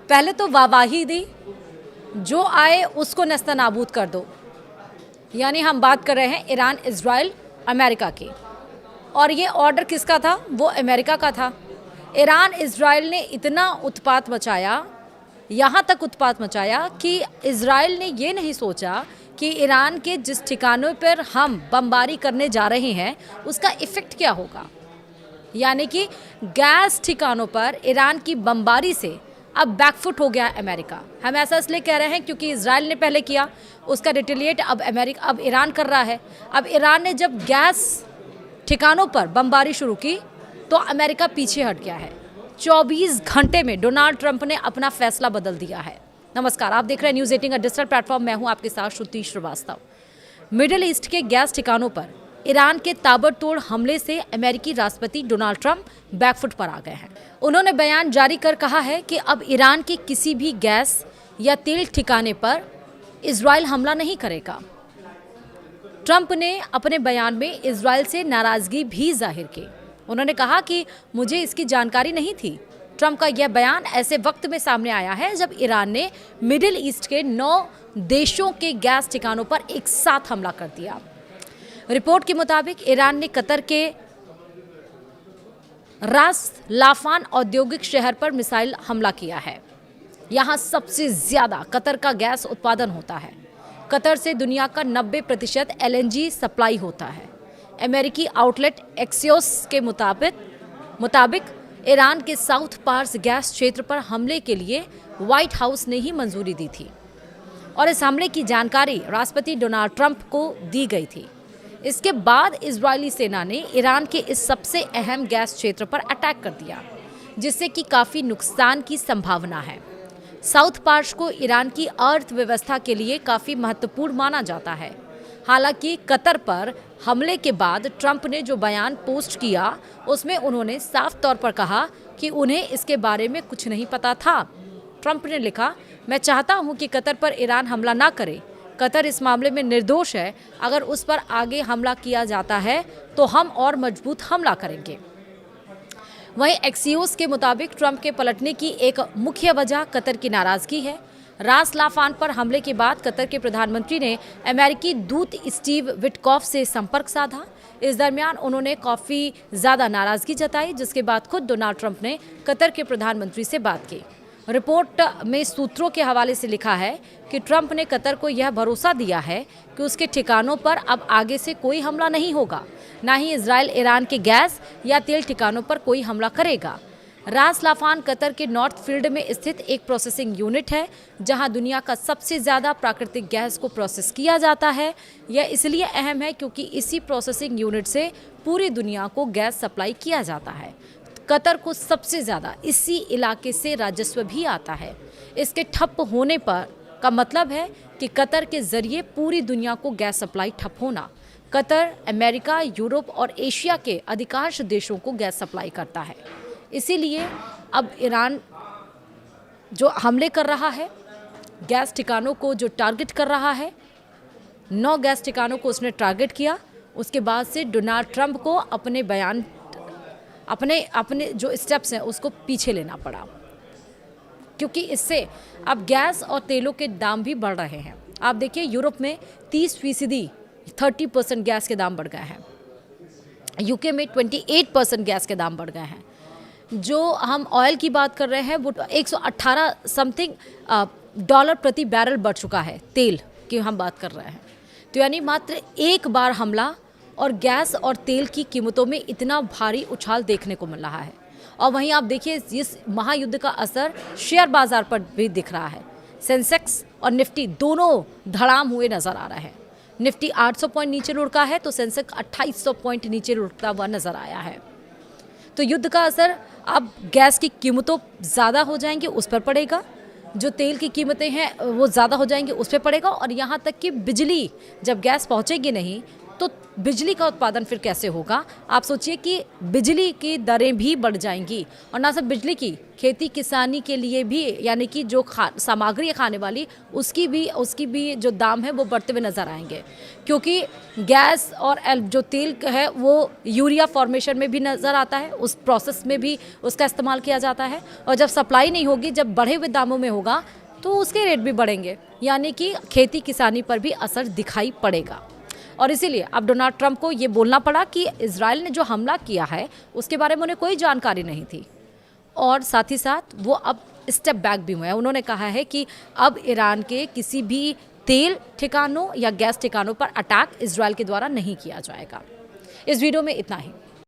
पहले तो वाहवाही दी, जो आए उसको नस्तनाबूद कर दो। यानी हम बात कर रहे हैं ईरान, इजराइल, अमेरिका की। और ये ऑर्डर किसका था? वो अमेरिका का था। ईरान इजराइल ने इतना उत्पात मचाया, यहाँ तक उत्पात मचाया कि इजराइल ने ये नहीं सोचा कि ईरान के जिस ठिकानों पर हम बमबारी करने जा रहे हैं उसका इफ़ेक्ट क्या होगा। यानी कि गैस ठिकानों पर ईरान की बमबारी से अब बैकफुट हो गया अमेरिका। हम ऐसा इसलिए कह रहे हैं क्योंकि इजराइल ने पहले किया, उसका रिटेलिएट अब ईरान कर रहा है। अब ईरान ने जब गैस ठिकानों पर बमबारी शुरू की तो अमेरिका पीछे हट गया है। 24 घंटे में डोनाल्ड ट्रंप ने अपना फैसला बदल दिया है। नमस्कार, आप देख रहे हैं न्यूज़ 18 का डिजिटल प्लेटफॉर्म। मैं हूं आपके साथ श्रुति श्रीवास्तव। मिडिल ईस्ट के गैस ठिकानों पर ईरान के ताबड़तोड़ हमले से अमेरिकी राष्ट्रपति डोनाल्ड ट्रंप बैकफुट पर आ गए हैं। उन्होंने बयान जारी कर कहा है कि अब ईरान के किसी भी गैस या तेल ठिकाने पर इजराइल हमला नहीं करेगा। ट्रंप ने अपने बयान में इजराइल से नाराजगी भी जाहिर की। उन्होंने कहा कि मुझे इसकी जानकारी नहीं थी। ट्रंप का यह बयान ऐसे वक्त में सामने आया है जब ईरान ने मिडिल ईस्ट के 9 देशों के गैस ठिकानों पर एक साथ हमला कर दिया। रिपोर्ट के मुताबिक ईरान ने कतर के रास लाफान औद्योगिक शहर पर मिसाइल हमला किया है। यहाँ सबसे ज़्यादा कतर का गैस उत्पादन होता है। कतर से दुनिया का 90% LNG सप्लाई होता है। अमेरिकी आउटलेट एक्सियोस के मुताबिक ईरान के साउथ पार्स गैस क्षेत्र पर हमले के लिए व्हाइट हाउस ने ही मंजूरी दी थी और इस हमले की जानकारी राष्ट्रपति डोनाल्ड ट्रंप को दी गई थी। इसके बाद इजरायली सेना ने ईरान के इस सबसे अहम गैस क्षेत्र पर अटैक कर दिया, जिससे कि काफ़ी नुकसान की संभावना है। साउथ पार्स को ईरान की अर्थव्यवस्था के लिए काफ़ी महत्वपूर्ण माना जाता है। हालांकि कतर पर हमले के बाद ट्रंप ने जो बयान पोस्ट किया उसमें उन्होंने साफ तौर पर कहा कि उन्हें इसके बारे में कुछ नहीं पता था। ट्रंप ने लिखा, मैं चाहता हूं कि कतर पर ईरान हमला ना करे। कतर इस मामले में निर्दोष है। अगर उस पर आगे हमला किया जाता है तो हम और मजबूत हमला करेंगे। वहीं एक्सियोस के मुताबिक ट्रंप के पलटने की एक मुख्य वजह कतर की नाराजगी है। रास लाफान पर हमले के बाद कतर के प्रधानमंत्री ने अमेरिकी दूत स्टीव विटकॉफ से संपर्क साधा। इस दरमियान उन्होंने काफ़ी ज़्यादा नाराज़गी जताई, जिसके बाद खुद डोनाल्ड ट्रंप ने कतर के प्रधानमंत्री से बात की। रिपोर्ट में सूत्रों के हवाले से लिखा है कि ट्रंप ने कतर को यह भरोसा दिया है कि उसके ठिकानों पर अब आगे से कोई हमला नहीं होगा, ना ही इजराइल ईरान के गैस या तेल ठिकानों पर कोई हमला करेगा। रास लाफान कतर के नॉर्थ फील्ड में स्थित एक प्रोसेसिंग यूनिट है, जहां दुनिया का सबसे ज़्यादा प्राकृतिक गैस को प्रोसेस किया जाता है। यह इसलिए अहम है क्योंकि इसी प्रोसेसिंग यूनिट से पूरी दुनिया को गैस सप्लाई किया जाता है। कतर को सबसे ज़्यादा इसी इलाके से राजस्व भी आता है। इसके ठप होने पर का मतलब है कि कतर के ज़रिए पूरी दुनिया को गैस सप्लाई ठप होना। कतर अमेरिका, यूरोप और एशिया के अधिकांश देशों को गैस सप्लाई करता है। इसीलिए अब ईरान जो हमले कर रहा है, गैस ठिकानों को जो टारगेट कर रहा है, 9 गैस ठिकानों को उसने टारगेट किया। उसके बाद से डोनाल्ड ट्रंप को अपने बयान अपने जो स्टेप्स हैं उसको पीछे लेना पड़ा, क्योंकि इससे अब गैस और तेलों के दाम भी बढ़ रहे हैं। आप देखिए, यूरोप में 30% 30% गैस के दाम बढ़ गए हैं। यूके में 28% गैस के दाम बढ़ गए हैं। जो हम ऑयल की बात कर रहे हैं वो 118 समथिंग डॉलर प्रति बैरल बढ़ चुका है। तेल की हम बात कर रहे हैं, तो यानी मात्र एक बार हमला और गैस और तेल की कीमतों में इतना भारी उछाल देखने को मिल रहा है। और वहीं आप देखिए, इस महायुद्ध का असर शेयर बाजार पर भी दिख रहा है। सेंसेक्स और निफ्टी दोनों धड़ाम हुए नजर आ रहे हैं। निफ्टी 800 पॉइंट नीचे लुढ़का है तो सेंसेक्स 2800 पॉइंट नीचे लुढ़कता हुआ नजर आया है। तो युद्ध का असर अब गैस की कीमतों ज़्यादा हो जाएंगी उस पर पड़ेगा, जो तेल की कीमतें हैं वो ज़्यादा हो जाएंगी उस पर पड़ेगा, और यहाँ तक कि बिजली जब गैस पहुँचेगी नहीं तो बिजली का उत्पादन फिर कैसे होगा? आप सोचिए कि बिजली की दरें भी बढ़ जाएंगी, और ना सिर्फ बिजली की, खेती किसानी के लिए भी, यानी कि जो सामग्री है खाने वाली, उसकी भी जो दाम है वो बढ़ते हुए नज़र आएंगे, क्योंकि गैस और जो तेल है वो यूरिया फॉर्मेशन में भी नज़र आता है, उस प्रोसेस में भी उसका इस्तेमाल किया जाता है। और जब सप्लाई नहीं होगी, जब बढ़े हुए दामों में होगा, तो उसके रेट भी बढ़ेंगे, यानी कि खेती किसानी पर भी असर दिखाई पड़ेगा। और इसीलिए अब डोनाल्ड ट्रंप को ये बोलना पड़ा कि इजराइल ने जो हमला किया है उसके बारे में उन्हें कोई जानकारी नहीं थी, और साथ ही साथ वो अब स्टेप बैक भी हुए हैं। उन्होंने कहा है कि अब ईरान के किसी भी तेल ठिकानों या गैस ठिकानों पर अटैक इजराइल के द्वारा नहीं किया जाएगा। इस वीडियो में इतना ही।